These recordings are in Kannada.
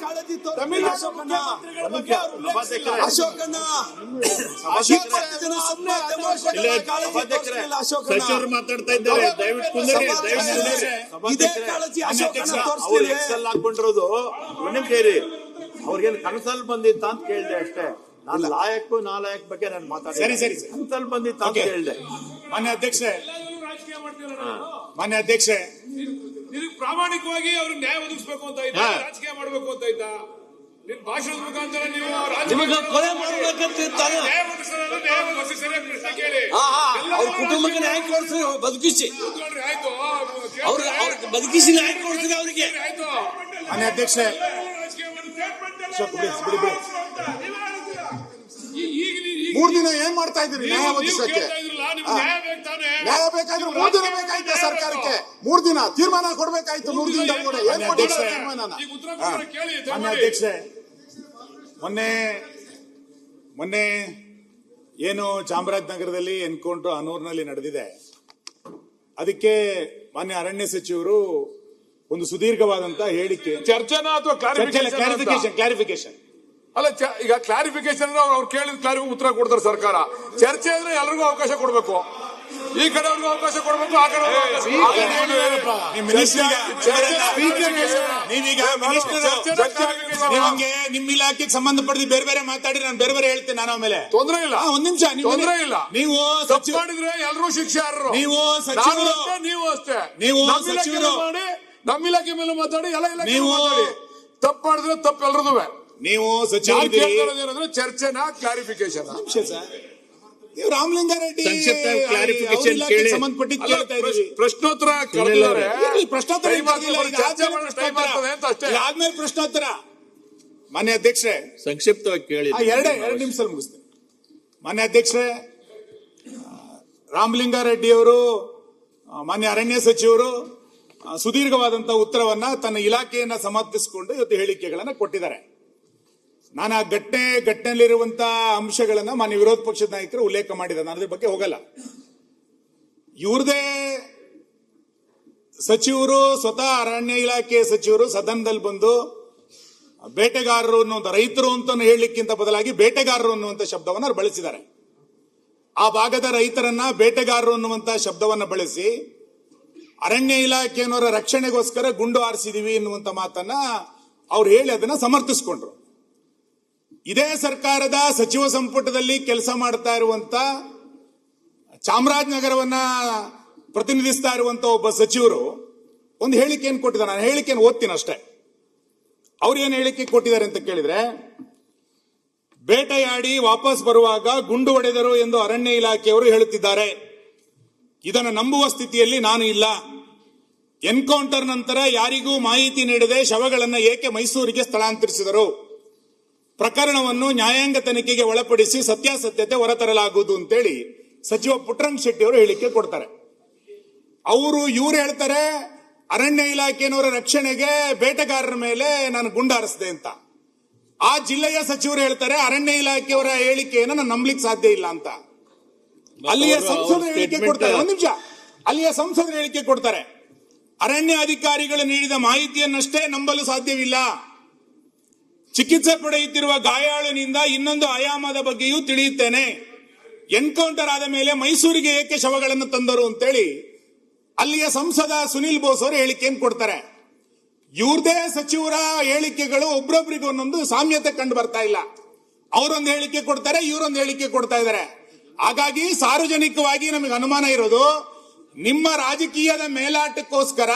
ಕಾಳಜಿ ಸಚಿವರು ಮಾತಾಡ್ತಾ ಇದ್ದಾರೆ, ದಯವಿಟ್ಟು ಕುಂದರಿ. ಇದೇ ಕಾಳಜಿ ಹಾಕೊಂಡಿರೋದು ಸೇರಿ ಅವ್ರಿಗೇನು ಕನಸಲ್ಲಿ ಬಂದಿತ್ತ ಅಂತ ಕೇಳಿದೆ ಅಷ್ಟೇ. ನಾನು ಲಾಯಕ್ ನಾಲಾಯಕ್ ಬಗ್ಗೆ ನಾನು ಮಾತಾಡ ಸರಿ ಕನಸಲ್ಲಿ ಬಂದಿತ್ತ ಅಂತ ಕೇಳಿದೆ. ಮಾನ್ಯ ಅಧ್ಯಕ್ಷೆ ಪ್ರಾಮಾಣಿಕವಾಗಿ ಅವ್ರಿಗೆ ನ್ಯಾಯ ಒದಗಿಸಬೇಕು ಅಂತ ಇದ್ದ, ರಾಜಕೀಯ ಮಾಡಬೇಕು ಅಂತ ಇದ್ದ. ನಿನ್ ಭಾಷಣದ ಮುಖಾಂತರ ನೀವು ಕೊಲೆ ಮಾಡಬೇಕಂತ ಅವ್ರ ಕುಟುಂಬಕ್ಕೆ ನ್ಯಾಯ ಕೊಡಿಸಿ ಬದುಕಿಸಿ, ಆಯ್ತು ಅವ್ರಿಗೆ ಬದುಕಿಸಿ ನ್ಯಾಯ ಕೊಡಿಸಿದ್ರೆ ಅವರಿಗೆ ಆಯ್ತು. ಮಾನ್ಯ ಅಧ್ಯಕ್ಷೆ ಮೂರ್ ದಿನ ಏನ್ ಮಾಡ್ತಾ ಇದ್ದೀರಿ ನ್ಯಾಯ ಒದಗಿಸಕ್ಕೆ? ನ್ಯಾಯ ಬೇಕಾದ್ರೆ 3 ದಿನ ಬೇಕಾಯ್ತು ಸರ್ಕಾರಕ್ಕೆ. 3 ದಿನ ತೀರ್ಮಾನ ಕೊಡ್ಬೇಕಾಯ್ತು. 3 ದಿನದೊಳಗಡೆ ಏನ್ ಕೊಟ್ಟಿದ್ದಾರೆ ತೀರ್ಮಾನ? ಮಾನ್ಯ ಅಧ್ಯಕ್ಷೆ, ಮೊನ್ನೆ ಏನು ಚಾಮರಾಜನಗರದಲ್ಲಿ ಎನ್ಕೌಂಟರ್ ಅನೂರ್ನಲ್ಲಿ ನಡೆದಿದೆ, ಅದಕ್ಕೆ ಮಾನ್ಯ ಅರಣ್ಯ ಸಚಿವರು ಒಂದು ಸುದೀರ್ಘವಾದಂತ ಹೇಳಿಕೆ, ಚರ್ಚೆನ ಅಥವಾ ಕ್ಲಾರಿಫಿಕೇಶನ್ ಅಲ್ಲ, ಈಗ ಕ್ಲಾರಿಫಿಕೇಶನ್ ಅವ್ರು ಕೇಳಿದ ಕ್ಲಾರಿಫಿಕೇಶನ್ ಉತ್ತರ ಕೊಡ್ತಾರೆ ಸರ್ಕಾರ. ಚರ್ಚೆ ಅಂದ್ರೆ ಎಲ್ರಿಗೂ ಅವಕಾಶ ಕೊಡ್ಬೇಕು, ಈ ಕಡೆ ಅವ್ರಿಗೂ ಅವಕಾಶ ಕೊಡ್ಬೇಕು, ಆ ಕಡೆ ನಿಮ್ಮ ಇಲಾಖೆಗೆ ಸಂಬಂಧಪಟ್ಟ ಬೇರೆ ಬೇರೆ ಮಾತಾಡಿ ನಾನು ಬೇರೆ ಬೇರೆ ಹೇಳ್ತೇನೆ. ನಾನು ಆಮೇಲೆ ತೊಂದರೆ ಇಲ್ಲ, ಒಂದ್ ನಿಮಿಷ, ತೊಂದರೆ ಇಲ್ಲ. ನೀವು ಮಾಡಿದ್ರೆ ಎಲ್ಲರೂ ಶಿಕ್ಷಾರ್ಹರು, ನೀವು ಸಚಿವರು, ನೀವು ಅಷ್ಟೇ, ನೀವು ಮಾಡಿ ನಮ್ಮ ಇಲಾಖೆ ಮೇಲೆ ಮಾತಾಡಿ, ಎಲ್ಲ ಇಲಾಖೆ ಮಾತಾಡಿ. ತಪ್ಪು ಮಾಡಿದ್ರೆ ತಪ್ಪು ಎಲ್ರದು. ನೀವು ಸಚಿವರು ಚರ್ಚೆನ ಕ್ಲಾರಿಫಿಕೇಶನ್ ನೀವು ರಾಮಲಿಂಗಾರೆಡ್ಡಿ ಸಂಬಂಧಪಟ್ಟಿದ್ದು ಕೇಳ್ತಾ ಇದ್ದೀವಿ. ಪ್ರಶ್ನೋತ್ತರ ಆದ್ಮೇಲೆ ಪ್ರಶ್ನೋತ್ತರ. ಮಾನ್ಯ ಅಧ್ಯಕ್ಷರೇ, ಸಂಕ್ಷಿಪ್ತವಾಗಿ ಕೇಳಿ, 2 ನಿಮಿಷ ಮುಗಿಸ್ತೇನೆ. ಮಾನ್ಯ ಅಧ್ಯಕ್ಷರೇ, ರಾಮಲಿಂಗಾರೆಡ್ಡಿ ಅವರು ಮಾನ್ಯ ಅರಣ್ಯ ಸಚಿವರು ಸುದೀರ್ಘವಾದಂತಹ ಉತ್ತರವನ್ನ ತನ್ನ ಇಲಾಖೆಯನ್ನ ಸಮರ್ಥಿಸಿಕೊಂಡು ಇವತ್ತು ಹೇಳಿಕೆಗಳನ್ನ ಕೊಟ್ಟಿದ್ದಾರೆ. ನಾನು ಆ ಘಟನೆಯಲ್ಲಿರುವಂತಹ ಅಂಶಗಳನ್ನ ಮಾನ್ಯ ವಿರೋಧ ಪಕ್ಷದ ನಾಯಕರು ಉಲ್ಲೇಖ ಮಾಡಿದ್ದಾರೆ. ನಾನು ಅದ್ರ ಬಗ್ಗೆ ಹೋಗಲ್ಲ. ಇವ್ರದೇ ಸಚಿವರು, ಸ್ವತಃ ಅರಣ್ಯ ಇಲಾಖೆ ಸಚಿವರು ಸದನದಲ್ಲಿ ಬಂದು ಬೇಟೆಗಾರರು ಅನ್ನುವಂಥ, ರೈತರು ಅಂತ ಹೇಳಲಿಕ್ಕಿಂತ ಬದಲಾಗಿ ಬೇಟೆಗಾರರು ಅನ್ನುವಂಥ ಶಬ್ದವನ್ನ ಬಳಸಿದ್ದಾರೆ. ಆ ಭಾಗದ ರೈತರನ್ನ ಬೇಟೆಗಾರರು ಅನ್ನುವಂಥ ಶಬ್ದವನ್ನ ಬಳಸಿ ಅರಣ್ಯ ಇಲಾಖೆಯವರ ರಕ್ಷಣೆಗೋಸ್ಕರ ಗುಂಡು ಹಾರಿಸಿದೀವಿ ಎನ್ನುವಂತ ಮಾತನ್ನ ಅವ್ರು ಹೇಳಿ ಅದನ್ನ ಸಮರ್ಥಿಸಿಕೊಂಡ್ರು. ಇದೇ ಸರ್ಕಾರದ ಸಚಿವ ಸಂಪುಟದಲ್ಲಿ ಕೆಲಸ ಮಾಡ್ತಾ ಇರುವಂತ, ಚಾಮರಾಜನಗರವನ್ನ ಪ್ರತಿನಿಧಿಸ್ತಾ ಇರುವಂತ ಒಬ್ಬ ಸಚಿವರು ಒಂದು ಹೇಳಿಕೆಯನ್ನು ಕೊಟ್ಟಿದ್ದಾರೆ. ನಾನು ಹೇಳಿಕೆಯನ್ನು ಓದ್ತೀನಿ ಅಷ್ಟೇ. ಅವ್ರು ಏನು ಹೇಳಿಕೆ ಕೊಟ್ಟಿದ್ದಾರೆ ಅಂತ ಕೇಳಿದ್ರೆ, ಬೇಟೆಯಾಡಿ ವಾಪಸ್ ಬರುವಾಗ ಗುಂಡು ಹೊಡೆದರು ಎಂದು ಅರಣ್ಯ ಇಲಾಖೆಯವರು ಹೇಳುತ್ತಿದ್ದಾರೆ. ಇದನ್ನು ನಂಬುವ ಸ್ಥಿತಿಯಲ್ಲಿ ನಾನು ಇಲ್ಲ. ಎನ್ಕೌಂಟರ್ ನಂತರ ಯಾರಿಗೂ ಮಾಹಿತಿ ನೀಡದೆ ಶವಗಳನ್ನು ಏಕೆ ಮೈಸೂರಿಗೆ ಸ್ಥಳಾಂತರಿಸಿದರು? ಪ್ರಕರಣವನ್ನು ನ್ಯಾಯಾಂಗ ತನಿಖೆಗೆ ಒಳಪಡಿಸಿ ಸತ್ಯಾಸತ್ಯತೆ ಹೊರತರಲಾಗುವುದು ಅಂತೇಳಿ ಸಚಿವ ಪುಟ್ಟರಂಗ ಶೆಟ್ಟಿ ಅವರು ಹೇಳಿಕೆ ಕೊಡ್ತಾರೆ. ಇವ್ರು ಹೇಳ್ತಾರೆ ಅರಣ್ಯ ಇಲಾಖೆಯವರ ರಕ್ಷಣೆಗೆ ಬೇಟೆಗಾರರ ಮೇಲೆ ನಾನು ಗುಂಡಾರಿಸಿದೆ ಅಂತ. ಆ ಜಿಲ್ಲೆಯ ಸಚಿವರು ಹೇಳ್ತಾರೆ ಅರಣ್ಯ ಇಲಾಖೆಯವರ ಹೇಳಿಕೆಯನ್ನು ನಾನು ನಂಬಲಿಕ್ಕೆ ಸಾಧ್ಯ ಇಲ್ಲ ಅಂತ. ಅಲ್ಲಿಯ ಸಂಸದರು ಹೇಳಿಕೆ ಕೊಡ್ತಾರೆ. ಒಂದು ನಿಮಿಷ, ಅಲ್ಲಿಯ ಸಂಸದರು ಹೇಳಿಕೆ ಕೊಡ್ತಾರೆ, ಅರಣ್ಯ ಅಧಿಕಾರಿಗಳು ನೀಡಿದ ಮಾಹಿತಿಯನ್ನಷ್ಟೇ ನಂಬಲು ಸಾಧ್ಯವಿಲ್ಲ. ಚಿಕಿತ್ಸೆ ಪಡೆಯುತ್ತಿರುವ ಗಾಯಾಳನಿಂದ ಇನ್ನೊಂದು ಆಯಾಮದ ಬಗ್ಗೆಯೂ ತಿಳಿಯುತ್ತೇನೆ. ಎನ್ಕೌಂಟರ್ ಆದ ಮೇಲೆ ಮೈಸೂರಿಗೆ ಏಕೆ ಶವಗಳನ್ನು ತಂದರು ಅಂತೇಳಿ ಅಲ್ಲಿಯ ಸಂಸದ ಸುನಿಲ್ ಬೋಸ್ ಅವರು ಹೇಳಿಕೆಯನ್ನು ಕೊಡ್ತಾರೆ. ಇವ್ರದೇ ಸಚಿವರ ಹೇಳಿಕೆಗಳು ಒಬ್ರೊಬ್ರಿಗೆ ಒಂದೊಂದು ಸಾಮ್ಯತೆ ಕಂಡು ಬರ್ತಾ ಇಲ್ಲ. ಅವರೊಂದು ಹೇಳಿಕೆ ಕೊಡ್ತಾರೆ, ಇವರೊಂದು ಹೇಳಿಕೆ ಕೊಡ್ತಾ ಇದ್ದಾರೆ. ಹಾಗಾಗಿ ಸಾರ್ವಜನಿಕವಾಗಿ ನಮಗೆ ಅನುಮಾನ ಇರೋದು, ನಿಮ್ಮ ರಾಜಕೀಯದ ಮೇಲಾಟಕ್ಕೋಸ್ಕರ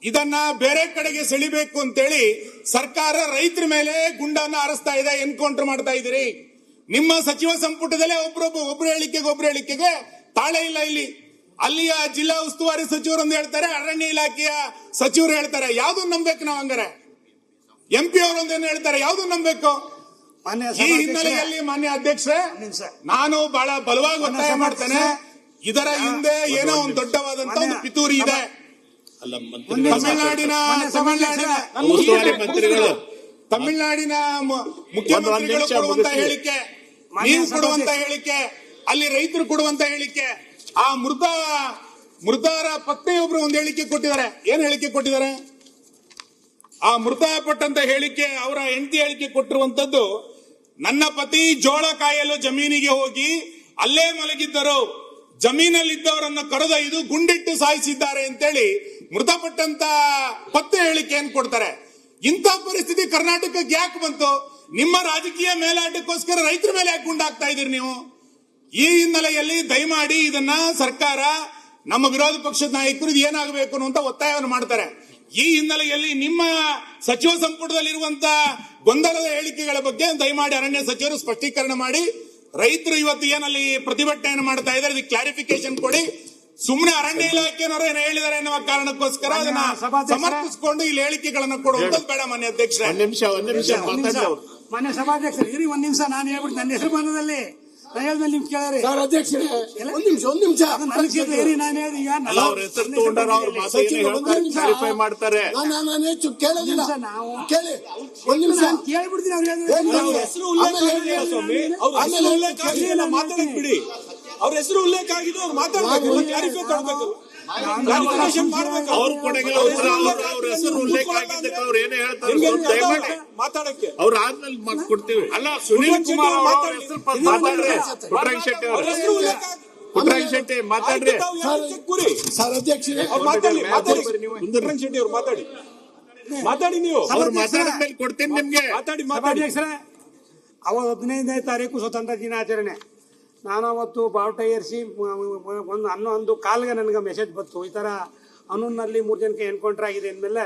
ಇದನ್ನ ಬೇರೆ ಕಡೆಗೆ ಸೆಳಿಬೇಕು ಅಂತೇಳಿ ಸರ್ಕಾರ ರೈತರ ಮೇಲೆ ಗುಂಡನ್ನ ಹಾರಿಸ್ತಾ ಇದೆ, ಎನ್ಕೌಂಟರ್ ಮಾಡ್ತಾ ಇದ್ದೀರಿ. ನಿಮ್ಮ ಸಚಿವ ಸಂಪುಟದಲ್ಲೇ ಒಬ್ರು ಹೇಳಿಕೆಗೆ ತಾಳೆ ಇಲ್ಲ. ಇಲ್ಲಿ ಅಲ್ಲಿಯ ಜಿಲ್ಲಾ ಉಸ್ತುವಾರಿ ಸಚಿವರು ಒಂದು ಹೇಳ್ತಾರೆ, ಅರಣ್ಯ ಇಲಾಖೆಯ ಸಚಿವರು ಹೇಳ್ತಾರೆ. ಯಾವ್ದನ್ನ ನಂಬೇಕು ನಾವು? ಹಂಗಾರೆ MP ಅವರೊಂದೇನು ಹೇಳ್ತಾರೆ, ಯಾವ್ದನ್ನ ನಂಬೇಕು? ಈ ಹಿನ್ನೆಲೆಯಲ್ಲಿ ಮಾನ್ಯ ಅಧ್ಯಕ್ಷರೇ, ನಾನು ಬಹಳ ಬಲವಾಗಿ ಒತ್ತಾಯ ಮಾಡ್ತೇನೆ, ಇದರ ಹಿಂದೆ ಏನೋ ಒಂದು ದೊಡ್ಡವಾದಂತ ಒಂದು ಪಿತೂರಿ ಇದೆ. ತಮಿಳುನಾಡಿನ ಮುಖ್ಯಮಂತ್ರಿಗಳು ಕೊಡುವಂತ ಹೇಳಿಕೆ, ನೀವು ಕೊಡುವಂತ ಹೇಳಿಕೆ, ಅಲ್ಲಿ ರೈತರು ಕೊಡುವಂತ ಹೇಳಿಕೆ, ಆ ಮೃತರ ಪತ್ನಿಯೊಬ್ರು ಒಂದು ಹೇಳಿಕೆ ಕೊಟ್ಟಿದ್ದಾರೆ. ಏನ್ ಹೇಳಿಕೆ ಕೊಟ್ಟಿದ್ದಾರೆ? ಆ ಮೃತಪಟ್ಟಂತ ಹೇಳಿಕೆ ಅವರ ಹೆಂಡತಿ ಹೇಳಿಕೆ ಕೊಟ್ಟಿರುವಂತದ್ದು, ನನ್ನ ಪತಿ ಜೋಳ ಕಾಯಲು ಜಮೀನಿಗೆ ಹೋಗಿ ಅಲ್ಲೇ ಮಲಗಿದ್ದರು, ಜಮೀನಲ್ಲಿದ್ದವರನ್ನ ಕರೆದೊಯ್ದು ಗುಂಡಿಟ್ಟು ಸಾಯಿಸಿದ್ದಾರೆ ಅಂತೇಳಿ ಮೃತಪಟ್ಟಂತ ಪತ್ತೆ ಹೇಳಿಕೆಯನ್ನು ಕೊಡ್ತಾರೆ. ಇಂಥ ಪರಿಸ್ಥಿತಿ ಕರ್ನಾಟಕಕ್ಕೆ ಯಾಕೆ ಬಂತು? ನಿಮ್ಮ ರಾಜಕೀಯ ಮೇಲಾಟಕ್ಕೋಸ್ಕರ ರೈತರ ಮೇಲೆ ಯಾಕೆ ಗುಂಡಾಗ್ತಾ ಇದೀರಿ ನೀವು? ಈ ಹಿನ್ನೆಲೆಯಲ್ಲಿ ದಯಮಾಡಿ ಇದನ್ನ ಸರ್ಕಾರ, ನಮ್ಮ ವಿರೋಧ ಪಕ್ಷದ ನಾಯಕರು ಇದು ಏನಾಗಬೇಕು ಅನ್ನುವಂತ ಒತ್ತಾಯವನ್ನು ಮಾಡ್ತಾರೆ. ಈ ಹಿನ್ನೆಲೆಯಲ್ಲಿ ನಿಮ್ಮ ಸಚಿವ ಸಂಪುಟದಲ್ಲಿರುವಂತ ಗೊಂದಲದ ಹೇಳಿಕೆಗಳ ಬಗ್ಗೆ ದಯಮಾಡಿ ಅರಣ್ಯ ಸಚಿವರು ಸ್ಪಷ್ಟೀಕರಣ ಮಾಡಿ, ರೈತರು ಇವತ್ತು ಏನಲ್ಲಿ ಪ್ರತಿಭಟನೆಯನ್ನು ಮಾಡ್ತಾ ಇದ್ದಾರೆ ಇದಕ್ಕೆ ಕ್ಲಾರಿಫಿಕೇಶನ್ ಕೊಡಿ. ಸುಮ್ಮನೆ ಅರಣ್ಯ ಇಲಾಖೆನವರು ಏನೋ ಹೇಳಿದ್ದಾರೆ ಎನ್ನುವ ಕಾರಣಕ್ಕೋಸ್ಕರ ಅದನ್ನ ಸಮರ್ಥಿಸಿಕೊಂಡು ಇಲ್ಲಿ ಹೇಳಿಕೆಗಳನ್ನು ಕೊಡುವಂತದ್ದು ಬೇಡ. ಮಾನ್ಯ ಅಧ್ಯಕ್ಷರೇ, ಒಂದ್ ನಿಮಿಷ ಮಾನ್ಯ ಸಭಾಧ್ಯಕ್ಷರು ಇರಿ ಒಂದ್ ನಿಮಿಷ, ನಾನು ಹೇಳ್ಬಿಟ್ಟು ನನ್ನ ಹೆಸರು ಬಂದದಲ್ಲಿ ನಾನು ಹೇಳ್ದಲ್ಲಿ ನಿಮ್ಗೆ ಕೇಳ್ರಿ. ಸರ್ ಅಧ್ಯಕ್ಷರೇ ಒಂದ್ ನಿಮಿಷ ನನ್ನ ಕ್ಷೇತ್ರ ಇರಿ, ನಾನು ಹೇಳಿ ಈಗ ಅವ್ರ ಹೆಸರು ತಗೊಂಡಾರ, ಅವ್ರ ಮಾತು ಕ್ಲಾರಿಫೈ ಮಾಡ್ತಾರೆ. ನಾನು ಹೆಚ್ಚು ಕೇಳೋದಿಲ್ಲ, ನಾವು ಕೇಳಿ ಒಂದ್ ನಿಮಿಷ ಕೇಳ್ಬಿಡ್ತೀನಿ ಅವ್ರು ಹೆಸರು ಉಲ್ಲೇಖ ಆಗಿಲ್ಲ, ಮಾತಾಡಕ್ ಬಿಡಿ. ಅವ್ರ ಹೆಸರು ಉಲ್ಲೇಖ ಆಗಿದ್ದು ಅವ್ರು ಮಾತಾಡ್ಬೇಕು, ಕ್ಲಾರಿಫೈ ಕೊಡ್ಬೇಕು, ಕ್ಲಾರಿಫಿಕೇಶನ್ ಮಾಡ್ಬೇಕು. ಅವ್ರ ಕೊಡಗಿಲ್ಲ ಅವ್ರ ಹೆಸರು ಉಲ್ಲೇಖ ಆಗಿದ್ದಕ್ಕೆ ಅವ್ರು ಏನೇ ಹೇಳ್ತಾರೆ ದಯಮಾಡಿ ಮಾತಾಡಕ್ಕೆ ಅವ್ರ ಆದ್ಮೇಲೆ ಕೊಡ್ತೀವಿ. ಅಲ್ಲ, ಸುನೀಲ್ ಕುಮಾರ್ ಅವ್ರ ಹೆಸರು ಮಾತಾಡ್ರಿ. ಪುಟ್ಟರಂಗ ಶೆಟ್ಟಿ ಅವ್ರ ಹೆಸರು ಉಲ್ಲೇಖ, ಪುಟ್ಟರಂಗ ಶೆಟ್ಟಿ ಮಾತಾಡ್ರಿ. ಸರ್ ಅಧ್ಯಕ್ಷರೇ ಅವ್ರು ಮಾತಾಡಿ, ಪುಟ್ಟರಂಗ ಶೆಟ್ಟಿ ಅವ್ರು ಮಾತಾಡಿ, ನೀವು ಅವ್ರು ಮಾತಾಡಿದ್ಮೇಲೆ ಕೊಡ್ತೀನಿ ನಿಮ್ಗೆ. ಮಾತಾಡಿ. ಸಭಾಧ್ಯಕ್ಷರೇ, ಅವತ್ತು 15ನೇ ತಾರೀಕು ಸ್ವತಂತ್ರ ದಿನಾಚರಣೆ. ನಾನು ಅವತ್ತು ಬಾವುಟ ಏರಿಸಿ ಒಂದು 11 ಕಾಲಿಗೆ ನನಗೆ ಮೆಸೇಜ್ ಬಂತು, ಈ ಥರ ಅನ್ನೂರಿನಲ್ಲಿ 3 ಜನಕ್ಕೆ ಎನ್ಕೌಂಟರ್ ಆಗಿದೆ ಅಂದಮೇಲೆ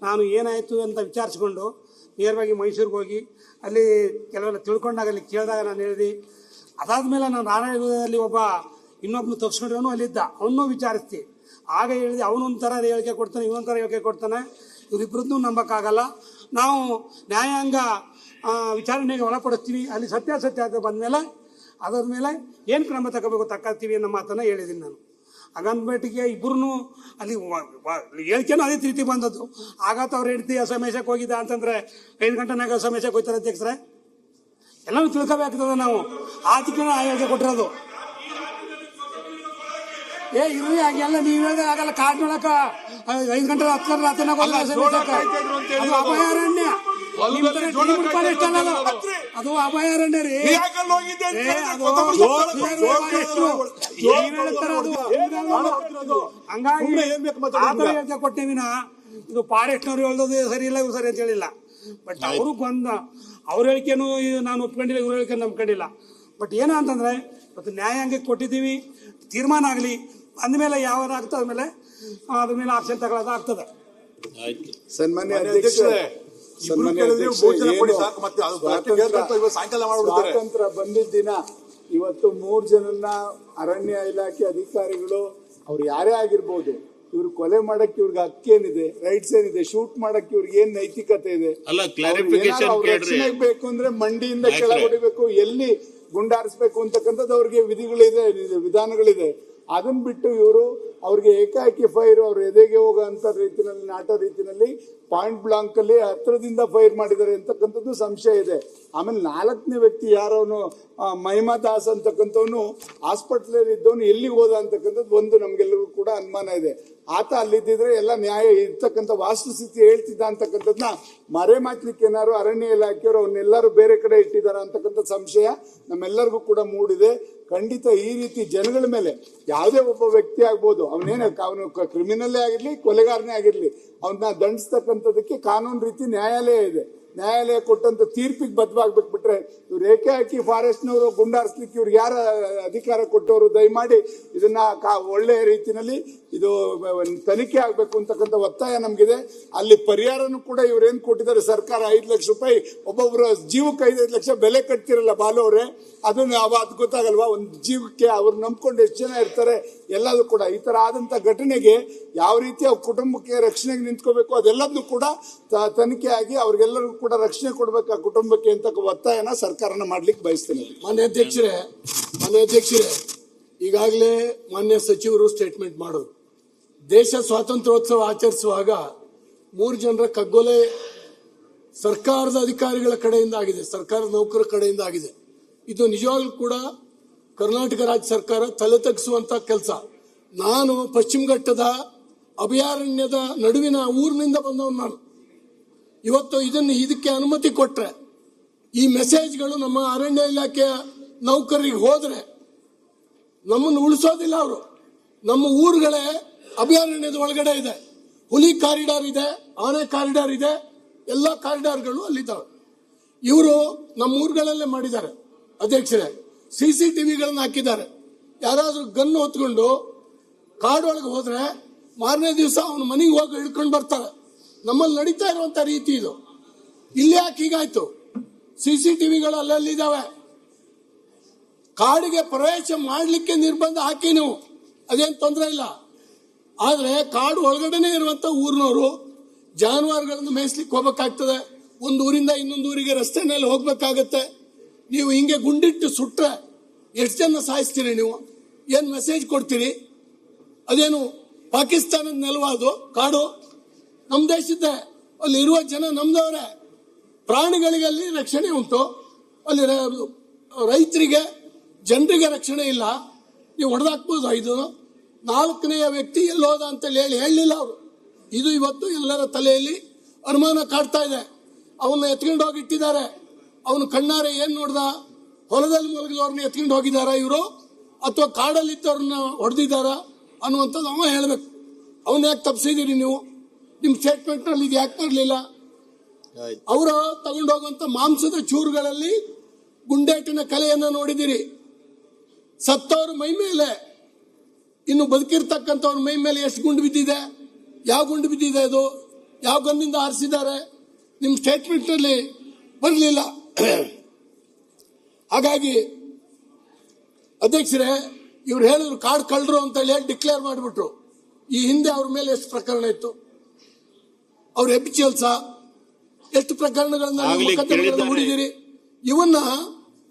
ನಾನು ಏನಾಯಿತು ಅಂತ ವಿಚಾರಿಸ್ಕೊಂಡು ನೇರವಾಗಿ ಮೈಸೂರಿಗೆ ಹೋಗಿ ಅಲ್ಲಿ ಕೆಲವೆಲ್ಲ ತಿಳ್ಕೊಂಡಾಗ ಅಲ್ಲಿ ಕೇಳಿದಾಗ ನಾನು ಹೇಳಿದೆ. ಅದಾದಮೇಲೆ ನಾನು ರಾಣಾಯದಲ್ಲಿ ಒಬ್ಬ ಇನ್ನೊಬ್ಬನು ತಪ್ಪಿಸ್ಕೊಂಡ್ರವನು ಅಲ್ಲಿದ್ದ, ಅವನ್ನೂ ವಿಚಾರಿಸ್ತಿ. ಆಗ ಹೇಳಿದೆ, ಅವನೊಂಥರ ಹೇಳಿಕೆ ಕೊಡ್ತಾನೆ, ಇವೊಂಥರ ಹೇಳಿಕೆ ಕೊಡ್ತಾನೆ, ಇವರಿಬ್ಬರದ್ದು ನಂಬಕ್ಕಾಗಲ್ಲ. ನಾವು ನ್ಯಾಯಾಂಗ ವಿಚಾರಣೆಗೆ ಒಳಪಡಿಸ್ತೀವಿ, ಅಲ್ಲಿ ಸತ್ಯಾಸತ್ಯ ಅಂತ ಬಂದಮೇಲೆ ಅದಾದ ಮೇಲೆ ಏನು ಕ್ರಮ ತಗೋತೀವಿ ಅನ್ನೋ ಮಾತನ್ನು ಹೇಳಿದ್ದೀನಿ ನಾನು. ಹಾಗಂದ್ಬಿಟ್ಟಿಗೆ ಇಬ್ಬರೂ ಅಲ್ಲಿ ಹೇಳಿಕೆನೂ ಅದೇ ರೀತಿ ಬಂದದ್ದು. ಆಗತ್ತ ಅವ್ರು ಹೇಳ್ತಿ ಅಸಮೇಶಕ್ಕೆ ಹೋಗಿದ್ದ ಅಂತಂದ್ರೆ 5 ಗಂಟೆನಾಗ ಅಸಮೇಶಕ್ಕೆ ಹೋಗ್ತಾರೆ ಅಧ್ಯಕ್ಷರೇ. ಎಲ್ಲನೂ ತಿಳ್ಕೋಬೇಕಾಗ್ತದೆ ನಾವು. ಆತಕ್ಕೆ ಆ ಹೇಳಿಕೆ ಕೊಟ್ಟಿರೋದು. ಇರ್ರಿ ಹಾಗೆಲ್ಲ ನೀವು ಹೇಳಿದ್ರೆ ಆಗಲ್ಲ. ಕಾಡ್ ನೋಡಕ 5 ಗಂಟೆ 10 ರಾತ್ರಿನಾಗ ಅದು ಅಭಯಾರಣ್ಯ, ಅದು ಅಭಯಾರಣ್ಯ ರೀ. ಹಂಗಾಗಿ ಹೇಳಿಕೆ ಕೊಟ್ಟೇವಿನ ಇದು ಫಾರೆಸ್ಟ್ನವ್ರು ಹೇಳೋದು ಸರಿ ಇಲ್ಲ, ಇವ್ರು ಸರಿ ಅಂತ ಹೇಳಿಲ್ಲ. ಬಟ್ ಅವರು ಅವ್ರ ಹೇಳಿಕೆನು ನಾನು ಒಪ್ಕೊಂಡಿಲ್ಲ, ಇವ್ರ ಹೇಳಿಕೆ ನಂಬ್ಕೊಂಡಿಲ್ಲ. ಬಟ್ ಏನ ಅಂತಂದ್ರೆ ಇವತ್ತು ನ್ಯಾಯಾಂಗಕ್ಕೆ ಕೊಟ್ಟಿದ್ದೀವಿ, ತೀರ್ಮಾನ ಆಗಲಿ, ಅಂದಮೇಲೆ ಯಾವಾಗ ಆಗ್ತದ ಮೇಲೆ ಅದ್ರ ಮೇಲೆ ಆಕ್ಷನ್ ತಗೊಳ್ಳೋದಾಗ್ತದೆ. ಸನ್ಮಾನ್ಯ ಅಧ್ಯಕ್ಷರೇ, ಸ್ವಾತಂತ್ರ್ಯ ಬಂದಿದ್ದ ದಿನ ಇವತ್ತು 3 ಜನನ್ನ ಅರಣ್ಯ ಇಲಾಖೆ ಅಧಿಕಾರಿಗಳು, ಅವ್ರು ಯಾರೇ ಆಗಿರ್ಬೋದು, ಇವ್ರು ಕೊಲೆ ಮಾಡಕ್ಕೆ ಇವ್ರಿಗೆ ಹಕ್ಕೇನಿದೆ, ರೈಟ್ಸ್ ಏನಿದೆ, ಶೂಟ್ ಮಾಡಕ್ಕೆ ಇವ್ರಿಗೆ ಏನ್ ನೈತಿಕತೆ ಇದೆ? ರಕ್ಷಣೆ ಬೇಕು ಅಂದ್ರೆ ಮಂಡಿಯಿಂದ ಕೆಳಗೊಡಿಬೇಕು, ಎಲ್ಲಿ ಗುಂಡಾರಿಸ್ಬೇಕು ಅಂತಕ್ಕಂಥದ್ದು ಅವ್ರಿಗೆ ವಿಧಿಗಳಿದೆ, ವಿಧಾನಗಳಿದೆ. ಅದನ್ನ ಬಿಟ್ಟು ಇವರು ಅವ್ರಿಗೆ ಏಕಾಏಕಿ ಫೈರ್, ಅವ್ರ ಎದೆಗೆ ಹೋಗೋ ಅಂತ ರೀತಿಯಲ್ಲಿ, ನಾಟೋ ರೀತಿಯಲ್ಲಿ ಪಾಯಿಂಟ್ ಬ್ಲಾಂಕ್ ಅಲ್ಲಿ ಹತ್ರದಿಂದ ಫೈರ್ ಮಾಡಿದ್ದಾರೆ ಅಂತಕ್ಕಂಥದ್ದು ಸಂಶಯ ಇದೆ. ಆಮೇಲೆ 4ನೇ ವ್ಯಕ್ತಿ ಯಾರವನು ಮಹಿಮಾ ದಾಸ್ ಅಂತಕ್ಕಂಥವನು ಹಾಸ್ಪಿಟಲ್ ಇದ್ದವನು ಎಲ್ಲಿಗೆ ಹೋದ ಅಂತಕ್ಕಂಥದ್ದು ಒಂದು ನಮ್ಗೆಲ್ಲರಿಗೂ ಕೂಡ ಅನುಮಾನ ಇದೆ. ಆತ ಅಲ್ಲಿದ್ದಿದ್ರೆ ಎಲ್ಲ ನ್ಯಾಯ ಇರ್ತಕ್ಕಂಥ ವಾಸ್ತುಸ್ಥಿತಿ ಹೇಳ್ತಿದ್ದ ಅಂತಕ್ಕಂಥದ್ದನ್ನ ಮರೆಮಾಚಲಿಕ್ಕೆ ಏನಾದ್ರು ಅರಣ್ಯ ಇಲಾಖೆಯವರು ಅವನ್ನೆಲ್ಲರೂ ಬೇರೆ ಕಡೆ ಇಟ್ಟಿದ್ದಾರೆ ಅಂತಕ್ಕಂಥ ಸಂಶಯ ನಮ್ಮೆಲ್ಲರಿಗೂ ಕೂಡ ಮೂಡಿದೆ. ಖಂಡಿತ ಈ ರೀತಿ ಜನಗಳ ಮೇಲೆ ಯಾವುದೇ ಒಬ್ಬ ವ್ಯಕ್ತಿ ಆಗ್ಬೋದು, ಅವನು ಕ್ರಿಮಿನಲ್ಲೇ ಆಗಿರ್ಲಿ, ಕೊಲೆಗಾರನೇ ಆಗಿರ್ಲಿ, ಅವನ್ನ ದಂಡಿಸ್ತಕ್ಕಂಥದಕ್ಕೆ ಕಾನೂನು ರೀತಿ ನ್ಯಾಯಾಲಯ ಇದೆ. ನ್ಯಾಯಾಲಯ ಕೊಟ್ಟಂತ ತೀರ್ಪಿಗೆ ಬದ್ಧವಾಗ್ಬೇಕು. ಬಿಟ್ರೆ ಇವ್ರು ಏಕಾಏಕಿ ಫಾರೆಸ್ಟ್ನವರು ಗುಂಡಾರಿಸ್ಲಿಕ್ಕೆ ಇವ್ರಿಗೆ ಯಾರ ಅಧಿಕಾರ ಕೊಟ್ಟವರು? ದಯಮಾಡಿ ಇದನ್ನ ಒಳ್ಳೆಯ ರೀತಿಯಲ್ಲಿ ಇದು ತನಿಖೆ ಆಗ್ಬೇಕು ಅಂತಕ್ಕಂಥ ಒತ್ತಾಯ ನಮ್ಗಿದೆ. ಅಲ್ಲಿ ಪರಿಹಾರನೂ ಕೂಡ ಇವ್ರೇನ್ ಕೊಟ್ಟಿದ್ದಾರೆ ಸರ್ಕಾರ, 5 ಲಕ್ಷ ರೂಪಾಯಿ ಒಬ್ಬೊಬ್ಬರ ಜೀವಕ್ಕೆ 5 ಲಕ್ಷ ಬೆಲೆ ಕಟ್ತಿರಲ್ಲ ಬಾಲವ್ರೆ, ಅದನ್ನ ಅದು ಗೊತ್ತಾಗಲ್ವಾ? ಒಂದು ಜೀವಕ್ಕೆ ಅವ್ರು ನಂಬ್ಕೊಂಡು ಎಷ್ಟು ಜನ ಇರ್ತಾರೆ ಎಲ್ಲದೂ ಕೂಡ. ಈ ತರ ಆದಂತ ಘಟನೆಗೆ ಯಾವ ರೀತಿ ಅವ್ರ ಕುಟುಂಬಕ್ಕೆ ರಕ್ಷಣೆಗೆ ನಿಂತ್ಕೋಬೇಕು ಅದೆಲ್ಲದನ್ನು ಕೂಡ ತನಿಖೆ ಆಗಿ ಅವ್ರಿಗೆಲ್ಲರಿಗೂ ಕೂಡ ರಕ್ಷಣೆ ಕೊಡ್ಬೇಕು ಆ ಕುಟುಂಬಕ್ಕೆ ಅಂತ ಒತ್ತಾಯನ ಸರ್ಕಾರನ ಮಾಡ್ಲಿಕ್ಕೆ ಬಯಸ್ತೇನೆ. ಮಾನ್ಯ ಅಧ್ಯಕ್ಷರೇ, ಈಗಾಗಲೇ ಮಾನ್ಯ ಸಚಿವರು ಸ್ಟೇಟ್ಮೆಂಟ್ ಮಾಡೋದು, ದೇಶ ಸ್ವಾತಂತ್ರ್ಯೋತ್ಸವ ಆಚರಿಸುವಾಗ 3 ಜನರ ಕಗ್ಗೊಲೆ ಸರ್ಕಾರದ ಅಧಿಕಾರಿಗಳ ಕಡೆಯಿಂದ ಆಗಿದೆ, ಸರ್ಕಾರದ ನೌಕರರ ಕಡೆಯಿಂದ ಆಗಿದೆ. ಇದು ನಿಜವಾಗ್ಲೂ ಕೂಡ ಕರ್ನಾಟಕ ರಾಜ್ಯ ಸರ್ಕಾರ ತಲೆ ತಗ್ಗಿಸುವಂತ ಕೆಲಸ. ನಾನು ಪಶ್ಚಿಮ ಘಟ್ಟದ ಅಭಯಾರಣ್ಯದ ನಡುವಿನ ಊರಿನಿಂದ ಬಂದವನು. ನಾನು ಇವತ್ತು ಇದಕ್ಕೆ ಅನುಮತಿ ಕೊಟ್ರೆ ಈ ಮೆಸೇಜ್ಗಳು ನಮ್ಮ ಅರಣ್ಯ ಇಲಾಖೆಯ ನೌಕರರಿಗೆ ಹೋದ್ರೆ ನಮ್ಮನ್ನು ಉಳಿಸೋದಿಲ್ಲ ಅವರು. ನಮ್ಮ ಊರುಗಳೇ ಅಭಯಾರಣ್ಯದ ಒಳಗಡೆ ಇದೆ, ಹುಲಿ ಕಾರಿಡಾರ್ ಇದೆ, ಆನೆ ಕಾರಿಡಾರ್ ಇದೆ, ಎಲ್ಲ ಕಾರಿಡಾರ್ಗಳು ಅಲ್ಲಿದ್ದಾವೆ. ಇವರು ನಮ್ಮ ಊರುಗಳಲ್ಲೇ ಮಾಡಿದ್ದಾರೆ ಅಧ್ಯಕ್ಷರೇ. CCTVಗಳನ್ನು ಹಾಕಿದ್ದಾರೆ. ಯಾರಾದ್ರೂ ಗನ್ನು ಹೊತ್ಕೊಂಡು ಕಾಡೊಳಗೆ ಹೋದ್ರೆ ಮಾರನೇ ದಿವಸ ಅವನ ಮನೆಗೆ ಹೋಗಿ ಹಿಡ್ಕೊಂಡು ಬರ್ತಾರೆ. ನಮ್ಮಲ್ಲಿ ನಡೀತಾ ಇರುವಂತ ರೀತಿ ಇದು. ಇಲ್ಲಿ ಯಾಕೆ ಹೀಗಾಯ್ತು? CCTVಗಳು ಅಲ್ಲಲ್ಲಿದ್ದಾವೆ. ಕಾಡಿಗೆ ಪ್ರವೇಶ ಮಾಡಲಿಕ್ಕೆ ನಿರ್ಬಂಧ ಹಾಕಿ ನೀವು, ಅದೇನು ತೊಂದರೆ ಇಲ್ಲ. ಆದರೆ ಕಾಡು ಒಳಗಡೆನೆ ಇರುವಂತ ಊರಿನವರು ಜಾನುವಾರುಗಳನ್ನು ಮೇಯಿಸ್ಲಿಕ್ಕೆ ಹೋಗ್ಬೇಕಾಗ್ತದೆ. ಒಂದು ಊರಿಂದ ಇನ್ನೊಂದು ಊರಿಗೆ ರಸ್ತೆನಲ್ಲಿ ಹೋಗ್ಬೇಕಾಗತ್ತೆ. ನೀವು ಹಿಂಗೆ ಗುಂಡಿಟ್ಟು ಸುಟ್ರೆ ಎಷ್ಟು ಜನ ಸಾಯಿಸ್ತೀರಿ ನೀವು? ಏನು ಮೆಸೇಜ್ ಕೊಡ್ತೀರಿ? ಅದೇನು ಪಾಕಿಸ್ತಾನದ ನೆಲವಾದು ಕಾಡು? ನಮ್ಮ ದೇಶದ್ದೇ, ಅಲ್ಲಿ ಇರುವ ಜನ ನಮ್ದವರೇ. ಪ್ರಾಣಿಗಳಿಗೆ ಅಲ್ಲಿ ರಕ್ಷಣೆ ಉಂಟು, ಅಲ್ಲಿ ರೈತರಿಗೆ ಜನರಿಗೆ ರಕ್ಷಣೆ ಇಲ್ಲ. ನೀವು ಹೊಡೆದಾಕ್ಬೋದು. ಇದು 4ನೇ ವ್ಯಕ್ತಿ ಎಲ್ಲೋದ ಅಂತ ಹೇಳಲಿಲ್ಲ ಅವರು. ಇದು ಇವತ್ತು ಎಲ್ಲರ ತಲೆಯಲ್ಲಿ ಅನುಮಾನ ಕಾಡ್ತಾ ಇದೆ. ಅವನ್ನ ಎತ್ಕೊಂಡು ಹೋಗಿಟ್ಟಿದ್ದಾರೆ. ಅವನು ಕಣ್ಣಾರೆ ಏನ್ ನೋಡ್ದ? ಹೊಲದಲ್ಲಿ ಮಲಗಿದವ್ರನ್ನ ಎತ್ಕೊಂಡು ಹೋಗಿದಾರ ಇವರು, ಅಥವಾ ಕಾಡಲ್ಲಿದ್ದವ್ರನ್ನ ಹೊಡೆದಿದ್ದಾರ ಅನ್ನುವಂಥದ್ದು ಅವ ಹೇಳಬೇಕು. ಅವನ್ನ ಯಾಕೆ ತಪ್ಪಿಸಿದಿರಿ ನೀವು? ನಿಮ್ಮ ಸ್ಟೇಟ್ಮೆಂಟ್ ನಲ್ಲಿ ಇದು ಯಾಕೆ ಮಾಡಲಿಲ್ಲ? ಅವರು ತಗೊಂಡೋಗುವಂತ ಮಾಂಸದ ಚೂರುಗಳಲ್ಲಿ ಗುಂಡೇಟಿನ ಕಲೆಯನ್ನ ನೋಡಿದಿರಿ. ಸತ್ತವ್ರ ಮೈ ಮೇಲೆ, ಇನ್ನು ಬದುಕಿರ್ತಕ್ಕಂಥವ್ರ ಮೈ ಮೇಲೆ ಎಷ್ಟು ಗುಂಡು ಬಿದ್ದಿದೆ? ಯಾವ ಗುಂಡು ಬಿದ್ದಿದೆ? ಅದು ಯಾವ ಗನ್ನಿಂದ ಆರಿಸಿದ್ದಾರೆ? ನಿಮ್ಮ ಸ್ಟೇಟ್ಮೆಂಟ್ ನಲ್ಲಿ ಬರಲಿಲ್ಲ. ಹಾಗಾಗಿ ಅಧ್ಯಕ್ಷರೇ, ಇವ್ರು ಹೇಳಿದ್ರು ಕಾಡು ಕಳ್ಳರು ಅಂತ ಹೇಳಿ ಡಿಕ್ಲೇರ್ ಮಾಡಿಬಿಟ್ರು. ಈ ಹಿಂದೆ ಅವ್ರ ಮೇಲೆ ಎಷ್ಟು ಪ್ರಕರಣ ಇತ್ತು? ಅವ್ರ ಎಪಿಚಿಯಲ್ಸ ಎಷ್ಟು ಪ್ರಕರಣಗಳನ್ನ ಹೂಡಿದಿರಿ? ಇವನ್ನ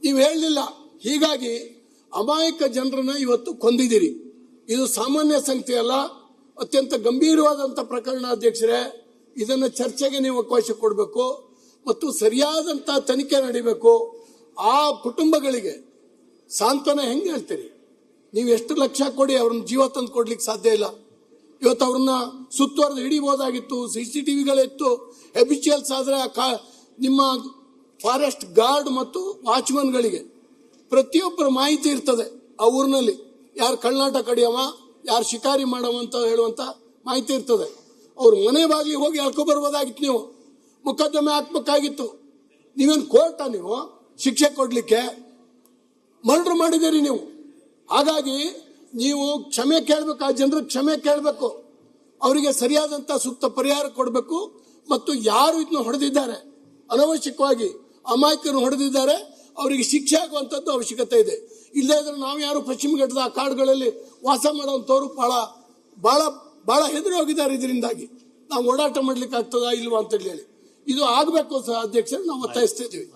ನೀವು ಹೇಳಲಿಲ್ಲ. ಹೀಗಾಗಿ ಅಮಾಯಕ ಜನರನ್ನ ಇವತ್ತು ಕೊಂದಿದ್ದೀರಿ. ಇದು ಸಾಮಾನ್ಯ ಸಂಖ್ಯೆ ಅಲ್ಲ, ಅತ್ಯಂತ ಗಂಭೀರವಾದಂಥ ಪ್ರಕರಣ ಅಧ್ಯಕ್ಷರೇ. ಇದನ್ನು ಚರ್ಚೆಗೆ ನೀವು ಅವಕಾಶ ಕೊಡಬೇಕು ಮತ್ತು ಸರಿಯಾದಂಥ ತನಿಖೆ ನಡೀಬೇಕು. ಆ ಕುಟುಂಬಗಳಿಗೆ ಸಾಂತ್ವನ ಹೆಂಗೆ ಹೇಳ್ತೀರಿ? ನೀವು ಎಷ್ಟು ಲಕ್ಷ ಕೊಡಿ ಅವ್ರನ್ನ ಜೀವ ತಂದು ಕೊಡ್ಲಿಕ್ಕೆ ಸಾಧ್ಯ ಇಲ್ಲ. ಇವತ್ತು ಅವ್ರನ್ನ ಸುತ್ತುವರೆದು ಹಿಡಿಬಹುದಾಗಿತ್ತು. CCTVಗಳಿತ್ತು. ಹೆಬಿಚುಯಲ್ಸ್ ಆದ್ರೆ ನಿಮ್ಮ ಫಾರೆಸ್ಟ್ ಗಾರ್ಡ್ ಮತ್ತು ವಾಚ್ಮನ್ಗಳಿಗೆ ಪ್ರತಿಯೊಬ್ಬರ ಮಾಹಿತಿ ಇರ್ತದೆ. ಆ ಊರಿನಲ್ಲಿ ಯಾರು ಕಳ್ಳಾಟ ಕಡಿಯವ, ಯಾರು ಶಿಕಾರಿ ಮಾಡವ ಅಂತ ಹೇಳುವಂತ ಮಾಹಿತಿ ಇರ್ತದೆ. ಅವ್ರ ಮನೆ ಬಾಗಿಲಿಗೆ ಹೋಗಿ ಹೇಳ್ಕೊಬರ್ಬೋದಾಗಿತ್ತು. ನೀವು ಮೊಕದ್ದಮೆ ಹಾಕ್ಬೇಕಾಗಿತ್ತು. ನೀವೇನು ಕೋರ್ಟ? ನೀವು ಶಿಕ್ಷೆ ಕೊಡ್ಲಿಕ್ಕೆ ಮರ್ಡರ್ ಮಾಡಿದ್ದೀರಿ ನೀವು. ಹಾಗಾಗಿ ನೀವು ಕ್ಷಮೆ ಕೇಳಬೇಕು. ಆ ಜನರಿಗೆ ಕ್ಷಮೆ ಕೇಳಬೇಕು. ಅವರಿಗೆ ಸರಿಯಾದಂತ ಸೂಕ್ತ ಪರಿಹಾರ ಕೊಡಬೇಕು. ಮತ್ತು ಯಾರು ಇದನ್ನು ಹೊಡೆದಿದ್ದಾರೆ, ಅನವಶ್ಯಕವಾಗಿ ಅಮಾಯಕರನ್ನು ಹೊಡೆದಿದ್ದಾರೆ, ಅವರಿಗೆ ಶಿಕ್ಷೆ ಆಗುವಂತದ್ದು ಅವಶ್ಯಕತೆ ಇದೆ. ಇಲ್ಲದೇ ಇದ್ರೆ ನಾವು ಯಾರು ಪಶ್ಚಿಮ ಘಟ್ಟದ ಆ ಕಾಡುಗಳಲ್ಲಿ ವಾಸ ಮಾಡುವಂತವ್ರು ಬಹಳ ಬಹಳ ಬಹಳ ಹೆದರಿ ಹೋಗಿದ್ದಾರೆ. ಇದರಿಂದಾಗಿ ನಾವು ಓಡಾಟ ಮಾಡ್ಲಿಕ್ಕೆ ಆಗ್ತದಾ ಇಲ್ವಾ ಅಂತ ಹೇಳಿ ಇದು ಆಗಬೇಕು ಅಧ್ಯಕ್ಷರು ನಾವು ಒತ್ತಾಯಿಸ್ತಾ ಇದ್ದೀವಿ.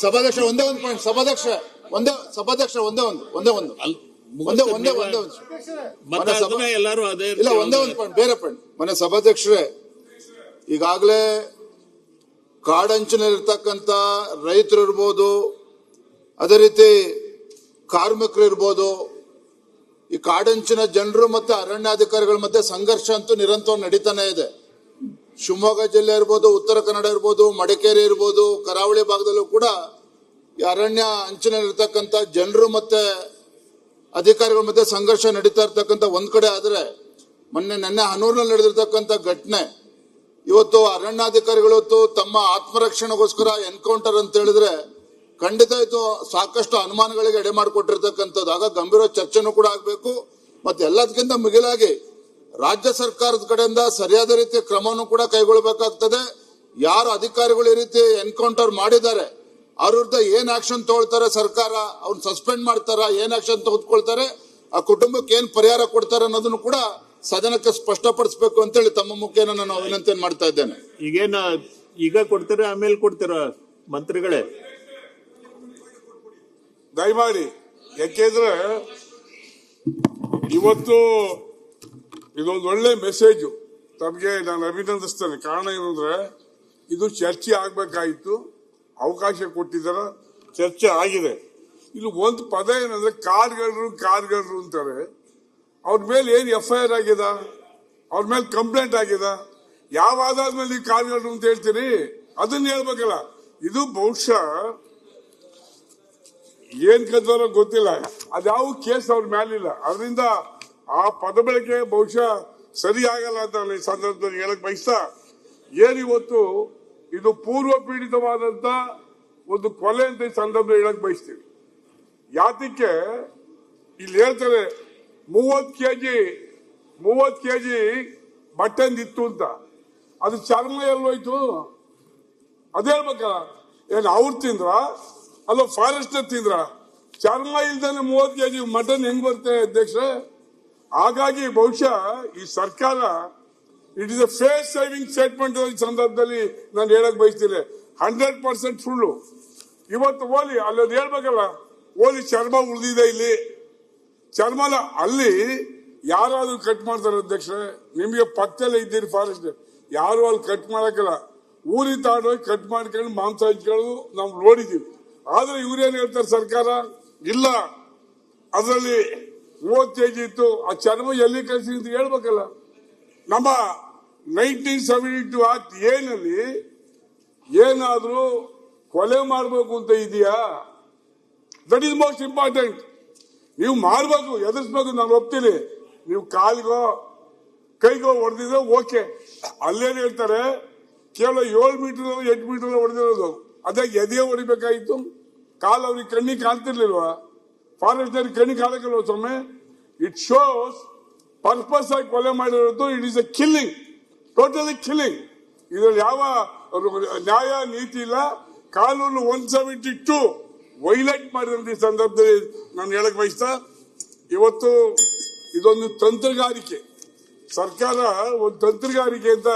ಸಭಾಧ್ಯಕ್ಷ ಒಂದೇ ಒಂದು ಪಾಯಿಂಟ್. ಸಭಾಧ್ಯಕ್ಷ ಒಂದೇ ಒಂದು ಎಲ್ಲರೂ ಅದೇ ಇಲ್ಲ, ಒಂದೇ ಒಂದು ಪಾಯಿಂಟ್, ಬೇರೆ ಪಾಯಿಂಟ್. ಮನೆ ಸಭಾಧ್ಯಕ್ಷರೇ, ಈಗಾಗಲೇ ಕಾಡಂಚಿನಲ್ಲಿರ್ತಕ್ಕಂಥ ರೈತರು ಇರ್ಬೋದು, ಅದೇ ರೀತಿ ಕಾರ್ಮಿಕರು ಇರ್ಬೋದು, ಈ ಕಾಡಂಚಿನ ಜನರು ಮತ್ತೆ ಅರಣ್ಯಾಧಿಕಾರಿಗಳ ಮಧ್ಯೆ ಸಂಘರ್ಷ ಅಂತೂ ನಿರಂತರವಾಗಿ ನಡೀತಾನೆ ಇದೆ. ಶಿವಮೊಗ್ಗ ಜಿಲ್ಲೆ ಇರ್ಬೋದು, ಉತ್ತರ ಕನ್ನಡ ಇರ್ಬೋದು, ಮಡಿಕೇರಿ ಇರ್ಬೋದು, ಕರಾವಳಿ ಭಾಗದಲ್ಲೂ ಕೂಡ ಈ ಅರಣ್ಯ ಅಂಚಿನಲ್ಲಿರ್ತಕ್ಕಂಥ ಜನರು ಮತ್ತೆ ಅಧಿಕಾರಿಗಳ ಮಧ್ಯೆ ಸಂಘರ್ಷ ನಡೀತಾ ಇರ್ತಕ್ಕಂಥ ಒಂದ್ ಕಡೆ ಆದ್ರೆ, ನೆನ್ನೆ ಹನೂರಿನಲ್ಲಿ ನಡೆದಿರ್ತಕ್ಕಂಥ ಘಟನೆ, ಇವತ್ತು ಅರಣ್ಯಾಧಿಕಾರಿಗಳು ತಮ್ಮ ಆತ್ಮರಕ್ಷಣೆಗೋಸ್ಕರ ಎನ್ಕೌಂಟರ್ ಅಂತ ಹೇಳಿದ್ರೆ ಖಂಡಿತ ಇದು ಸಾಕಷ್ಟು ಅನುಮಾನಗಳಿಗೆ ಎಡೆ ಮಾಡಿಕೊಟ್ಟಿರ್ತಕ್ಕಂಥದ್ದು. ಆಗ ಗಂಭೀರ ಚರ್ಚೆನೂ ಕೂಡ ಆಗಬೇಕು. ಮತ್ತೆ ಎಲ್ಲದಕ್ಕಿಂತ ಮಿಗಿಲಾಗಿ ರಾಜ್ಯ ಸರ್ಕಾರದ ಕಡೆಯಿಂದ ಸರಿಯಾದ ರೀತಿಯ ಕ್ರಮವನ್ನು ಕೂಡ ಕೈಗೊಳ್ಳಬೇಕಾಗ್ತದೆ. ಯಾರು ಅಧಿಕಾರಿಗಳು ಈ ರೀತಿ ಎನ್ಕೌಂಟರ್ ಮಾಡಿದ್ದಾರೆ ಅವ್ರ ವಿರುದ್ಧ ಏನ್ ಆಕ್ಷನ್ ತಗೊಳ್ತಾರೆ ಸರ್ಕಾರ, ಅವ್ರನ್ನ ಸಸ್ಪೆಂಡ್ ಮಾಡ್ತಾರ, ಏನ್ ಆಕ್ಷನ್ ತೆಗೆದುಕೊಳ್ತಾರೆ, ಆ ಕುಟುಂಬಕ್ಕೆ ಏನ್ ಪರಿಹಾರ ಕೊಡ್ತಾರೆ ಅನ್ನೋದನ್ನು ಕೂಡ ಸದನಕ್ಕೆ ಸ್ಪಷ್ಟಪಡಿಸಬೇಕು ಅಂತೇಳಿ ತಮ್ಮ ಮುಖೇನ ನಾನು ವಿನಂತಿಯನ್ನು ಮಾಡ್ತಾ ಇದ್ದೇನೆ. ಈಗ ಕೊಡ್ತೀರಾ ಆಮೇಲೆ ಕೊಡ್ತೀರಾ ಮಂತ್ರಿಗಳೇ? ದಯಮಾಡಿ, ಯಾಕೆಂದ್ರೆ ಇವತ್ತು ಇದೊಂದು ಒಳ್ಳೆ ಮೆಸೇಜ್ ತಮಗೆ ನಾನು ಅಭಿನಂದಿಸ್ತೇನೆ. ಕಾರಣ ಏನಂದ್ರೆ ಇದು ಚರ್ಚೆ ಆಗ್ಬೇಕಾಗಿತ್ತು, ಅವಕಾಶ ಕೊಟ್ಟಿದ್ದಾರ, ಚರ್ಚೆ ಆಗಿದೆ. ಇಲ್ಲಿ ಒಂದು ಪದ ಏನಂದ್ರೆ ಕಾರ್ಗಳ್ರು ಅಂತಾರೆ. ಅವ್ರ ಮೇಲೆ ಏನ್ FIR ಆಗಿದೆ, ಅವ್ರ ಮೇಲೆ ಕಂಪ್ಲೇಂಟ್ ಆಗಿದೆ, ಯಾವ ಆಧಾರದ ಮೇಲೆ ಕಾಲ್ಗಳು ಅಂತ ಹೇಳ್ತೀರಿ, ಅದನ್ನ ಹೇಳ್ಬೇಕಲ್ಲ. ಇದು ಬಹುಶಃ ಏನ್ ಕದ್ದೋರೋ ಗೊತ್ತಿಲ್ಲ, ಅದ್ಯಾವ ಕೇಸ್ ಅವ್ರ ಮೇಲಿಲ್ಲ, ಅದರಿಂದ ಆ ಪದ ಬಳಕೆ ಬಹುಶಃ ಸರಿ ಆಗಲ್ಲ ಅಂತ ನಾನು ಈ ಸಂದರ್ಭದಲ್ಲಿ ಹೇಳಕ್ ಬಯಸ್ತಾ, ಏನಿವತ್ತು ಇದು ಪೂರ್ವ ಪೀಡಿತವಾದಂತ ಒಂದು ಕೊಲೆ ಅಂತ ಈ ಸಂದರ್ಭದಲ್ಲಿ ಹೇಳಕ್ ಬಯಸ್ತೀವಿ. ಯಾತಕ್ಕೆ ಇಲ್ಲಿ ಹೇಳ್ತಾರೆ 30 ಕೆಜಿ ಮಟನ್ ಇತ್ತು ಅಂತ, ಅದು ಚರ್ಮ ಎಲ್ಲೋಯ್ತು ಅದ್ ಹೇಳ್ಬೇಕಲ್ಲ. ಏನ್ ಅವ್ರು ತಿಂದ್ರ ಅಲ್ಲ ಫಾರೆಸ್ಟ್ ತಿಂದ್ರ? ಚರ್ಮ ಇಲ್ದಾನೆ 30 ಕೆಜಿ ಮಟನ್ ಹೆಂಗ್ ಬರುತ್ತೆ ಅಧ್ಯಕ್ಷ? ಹಾಗಾಗಿ ಬಹುಶಃ ಈ ಸರ್ಕಾರ it is a face saving statement ಈ ಸಂದರ್ಭದಲ್ಲಿ ನಾನು ಹೇಳಕ್ ಬಯಸ್ತೀನಿ. 100% ಸುಳ್ಳು. ಇವತ್ತು ಓಲಿ ಅಲ್ಲದು ಹೇಳ್ಬೇಕಲ್ಲ, ಓಲಿ ಚರ್ಮ ಉಳಿದಿದೆ, ಇಲ್ಲಿ ಚರ್ಮನ ಅಲ್ಲಿ ಯಾರಾದ್ರೂ ಕಟ್ ಮಾಡ್ತಾರೆ ಅಧ್ಯಕ್ಷ? ನಿಮ್ಗೆ ಪಕ್ಕದಲ್ಲೇ ಇದ್ದೀರಿ ಫಾರೆಸ್ಟ್, ಯಾರು ಅಲ್ಲಿ ಕಟ್ ಮಾಡಕ್ಕಲ್ಲ. ಊರಿಗೆ ತಗೊಂಡೋಗಿ ಕಟ್ ಮಾಡ್ಕೊಂಡು ಮಾಂಸ ಹಂಚ್ಕೊಳ್ಳೋದು ನಾವು ನೋಡಿದೀವಿ. ಆದ್ರೆ ಇವ್ರೇನ್ ಹೇಳ್ತಾರೆ ಸರ್ಕಾರ, ಇಲ್ಲ ಅದರಲ್ಲಿ 30 ಕೆಜಿ ಇತ್ತು, ಆ ಚರ್ಮ ಎಲ್ಲಿ ಕಳಿಸಿ ಅಂತ ಹೇಳ್ಬೇಕಲ್ಲ. ನಮ್ಮ 1972 ಆಕ್ಟ್ ಏನಲ್ಲಿ ಏನಾದ್ರೂ ಕೊಲೆ ಮಾಡಬೇಕು ಅಂತ ಇದೆಯಾ? That is most important. ನೀವು ಮಾಡಬೇಕು, ಎದುರಿಸಬೇಕು, ನಾನು ಒಪ್ತೀನಿ. ನೀವು ಕಾಲಿಗೋ ಕೈಗೋ ಹೊಡೆದಿದ್ರೆ ಓಕೆ, ಅಲ್ಲೇನು ಹೇಳ್ತಾರೆ ಕೇವಲ 7 ಮೀಟರ್ 8 ಮೀಟರ್ ಹೊಡೆದಿರೋದು, ಅದೇ ಎದೆಯೇ ಹೊಡಿಬೇಕಾಗಿತ್ತು. ಕಾಲು ಅವ್ರಿಗೆ ಕಣ್ಣಿಗೆ ಕಾಣ್ತಿರ್ಲಿಲ್ವಾ? ಫಾರೆಸ್ಟ್ ಅವ್ರಿಗೆ ಕಣ್ಣಿಗೆ ಕಾಣಕ್ಕಿಲ್ವ ಸೊಮ್ಮೆ? ಇಟ್ ಶೋಸ್ ಪರ್ಪಸ್ ಆಗಿ ಕೊಲೆ ಮಾಡಿರೋದು. It is A killing, totally killing. ಇದ್ರಲ್ಲಿ ಯಾವ ನ್ಯಾಯ ನೀತಿ ಇಲ್ಲ. ಕಾನೂನು 172 ವೈಲೇಟ್ ಮಾಡಿದಂತ ಈ ಸಂದರ್ಭದಲ್ಲಿ ನಾನು ಹೇಳಕ್ ಬಯಸ್ತಾ, ಇವತ್ತು ಇದೊಂದು ತಂತ್ರಗಾರಿಕೆ, ಸರ್ಕಾರ ಒಂದು ತಂತ್ರಗಾರಿಕೆ ಅಂತ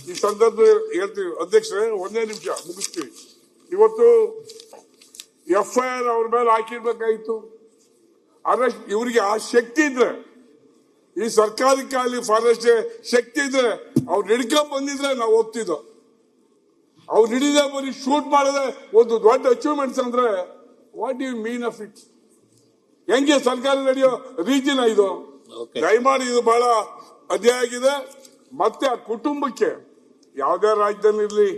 ಈ ಸಂದರ್ಭದಲ್ಲಿ ಹೇಳ್ತೀವಿ. ಅಧ್ಯಕ್ಷರೇ, 1 ನಿಮಿಷ ಮುಗಿಸ್ತೀವಿ. ಇವತ್ತು FIR ಅವ್ರ ಮೇಲೆ ಹಾಕಿರ್ಬೇಕಾಗಿತ್ತು, ಅರೆಸ್ಟ್. ಇವರಿಗೆ ಆ ಶಕ್ತಿ ಇದ್ರೆ, ಈ ಸರ್ಕಾರಕ್ಕಾಗಲಿ ಫಾರೆಸ್ಟ್ ಶಕ್ತಿ ಇದ್ರೆ ಅವ್ರು ಹಿಡ್ಕೊಂಡ್ ಬಂದಿದ್ರೆ ನಾವು ಒಪ್ತಿದ್ದೋ. ಅವ್ರು ಹಿಡಿದ ಬರೀ ಶೂಟ್ ಮಾಡದೆ ಒಂದು ದೊಡ್ಡ ಅಚೀವ್ಮೆಂಟ್ಸ್ ಅಂದ್ರೆ what you mean of it? ಹೆಂಗೆ ಸರ್ಕಾರ ನಡೆಯೋ ರೀತಿನ ಇದು? ದಯಮಾಡಿ ಇದು ಬಹಳ ಅಧ್ಯಾಯ ಆಗಿದೆ. ಮತ್ತೆ ಆ ಕುಟುಂಬಕ್ಕೆ ಯಾವ್ದೇ ರಾಜ್ಯದಲ್ಲಿ ಇರ್ಲಿ,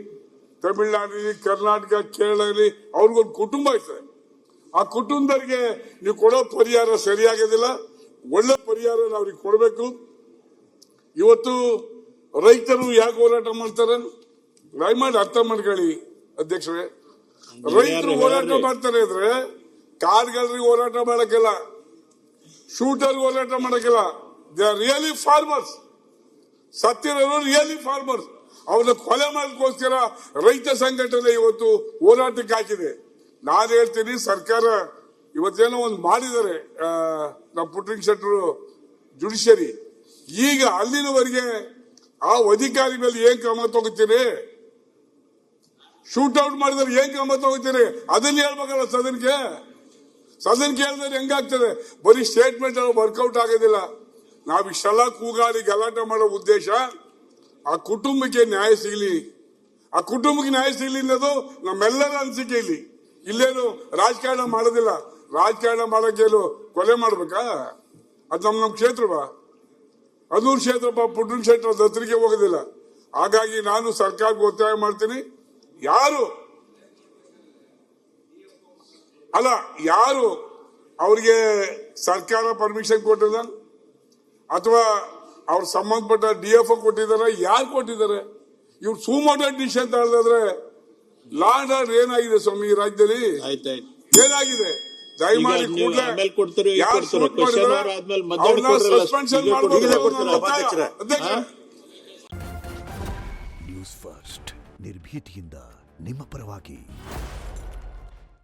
ತಮಿಳುನಾಡು ಇರಲಿ, ಕರ್ನಾಟಕ, ಕೇರಳ ಇರಲಿ, ಅವ್ರಿಗೊಂದು ಕುಟುಂಬ ಇರ್ತದೆ. ಆ ಕುಟುಂಬದವರಿಗೆ ನೀವು ಕೊಡೋ ಪರಿಹಾರ ಸರಿಯಾಗೋದಿಲ್ಲ. ಒಳ್ಳೆ ಪರಿಹಾರ ಅವ್ರಿಗೆ ಕೊಡಬೇಕು. ಇವತ್ತು ರೈತರು ಯಾಕೆ ಹೋರಾಟ ಮಾಡ್ತಾರೆ ದಯಮಾಡಿ ಅರ್ಥ ಮಾಡ್ಕೊಳ್ಳಿ ಅಧ್ಯಕ್ಷರೇ. ರೈತರು ಹೋರಾಟ ಮಾಡ್ತಾರೆ ಅಂದ್ರೆ ಕಾರ್ಗಲ್ರಿಗೆ ಹೋರಾಟ ಮಾಡಕ್ಕಿಲ್ಲ, ಶೂಟರ್ ಹೋರಾಟ ಮಾಡಕ್ಕಿಲ್ಲ. They are really farmers. ಸತ್ತಿರೋರು ರಿಯಲಿ ಫಾರ್ಮರ್ಸ್. ಅವ್ರನ್ನ ಕೊಲೆ ಮಾಡೋದಕ್ಕೋಸ್ಕರ ರೈತ ಸಂಘಟನೆ ಇವತ್ತು ಹೋರಾಟಕ್ಕೆ ಹಾಕಿದೆ. ನಾನು ಹೇಳ್ತೀನಿ, ಸರ್ಕಾರ ಇವತ್ತೇನೋ ಒಂದು ಮಾಡಿದ್ದಾರೆ ನಮ್ಮ ಪುಟ್ಟರಂಗ ಶೆಟ್ಟರು ಜುಡಿಷಿಯರಿ. ಈಗ ಅಲ್ಲಿನವರೆಗೆ ಆ ಅಧಿಕಾರಿ ಮೇಲೆ ಏನ್ ಕ್ರಮ ತಗೋತೀರಿ? ಶೂಟ್ ಔಟ್ ಮಾಡಿದ್ರೆ ಏನ್ ಕ್ರಮ ತಗೋತೀರಿ? ಅದನ್ನ ಹೇಳ್ಬೇಕಲ್ಲ ಸದನ್ಗೆ. ಸದನ್ಗೆ ಹೇಳಿದ್ರೆ ಹೆಂಗಾಗ್ತದೆ? ಬರೀ ಸ್ಟೇಟ್ಮೆಂಟ್ ವರ್ಕೌಟ್ ಆಗೋದಿಲ್ಲ. ನಾವ್ ಇಷ್ಟೆಲ್ಲ ಕೂಗಾಡಿ ಗಲಾಟೆ ಮಾಡೋ ಉದ್ದೇಶ ಆ ಕುಟುಂಬಕ್ಕೆ ನ್ಯಾಯ ಸಿಗಲಿ. ಆ ಕುಟುಂಬಕ್ಕೆ ನ್ಯಾಯ ಸಿಗಲಿ ಅನ್ನೋದು ನಮ್ಮೆಲ್ಲರ ಅನಿಸಿಕೆ. ಇಲ್ಲೇನು ರಾಜಕಾರಣ ಮಾಡೋದಿಲ್ಲ. ರಾಜಕಾರಣ ಮಾಡೋಕ್ಕೇನು ಕೊಲೆ ಮಾಡ್ಬೇಕಾ? ಅದು ನಮ್ ಕ್ಷೇತ್ರವಾ? ಅದೂರು ಕ್ಷೇತ್ರಪ್ಪ. ಪುಟ್ಟರಂಗ ಶೆಟ್ಟರ್ ದತ್ತರಿಗೆ ಹೋಗೋದಿಲ್ಲ. ಹಾಗಾಗಿ ನಾನು ಸರ್ಕಾರಕ್ಕೆ ಒತ್ತಾಯ ಮಾಡ್ತೀನಿ, ಯಾರು ಅವ್ರಿಗೆ ಸರ್ಕಾರ ಪರ್ಮಿಷನ್ ಕೊಟ್ಟಿದ ಅಥವಾ ಅವ್ರ ಸಂಬಂಧಪಟ್ಟ DFO ಕೊಟ್ಟಿದ್ದಾರೆ, ಯಾರು ಕೊಟ್ಟಿದ್ದಾರೆ? ಇವ್ರು ಸುಮೋಟೋ ಡಿಸಿಷನ್ ತಗೊಳ್ಳೋದಾದ್ರೆ ಲಾ ಅಂಡ್ ಆರ್ಡರ್ ಏನಾಗಿದೆ ಸ್ವಾಮಿ ಈ ರಾಜ್ಯದಲ್ಲಿ? ಏನಾಗಿದೆ? ದಯಮಾಡಿ ಕೂಡಲೇ ಸಸ್ಪೆನ್ಷನ್ ಮಾಡಬಹುದು. ನ್ಯೂಸ್ ಫಸ್ಟ್ ನಿರ್ಭೀತಿಯಿಂದ ನಿಮ್ಮ ಪರವಾಗಿ.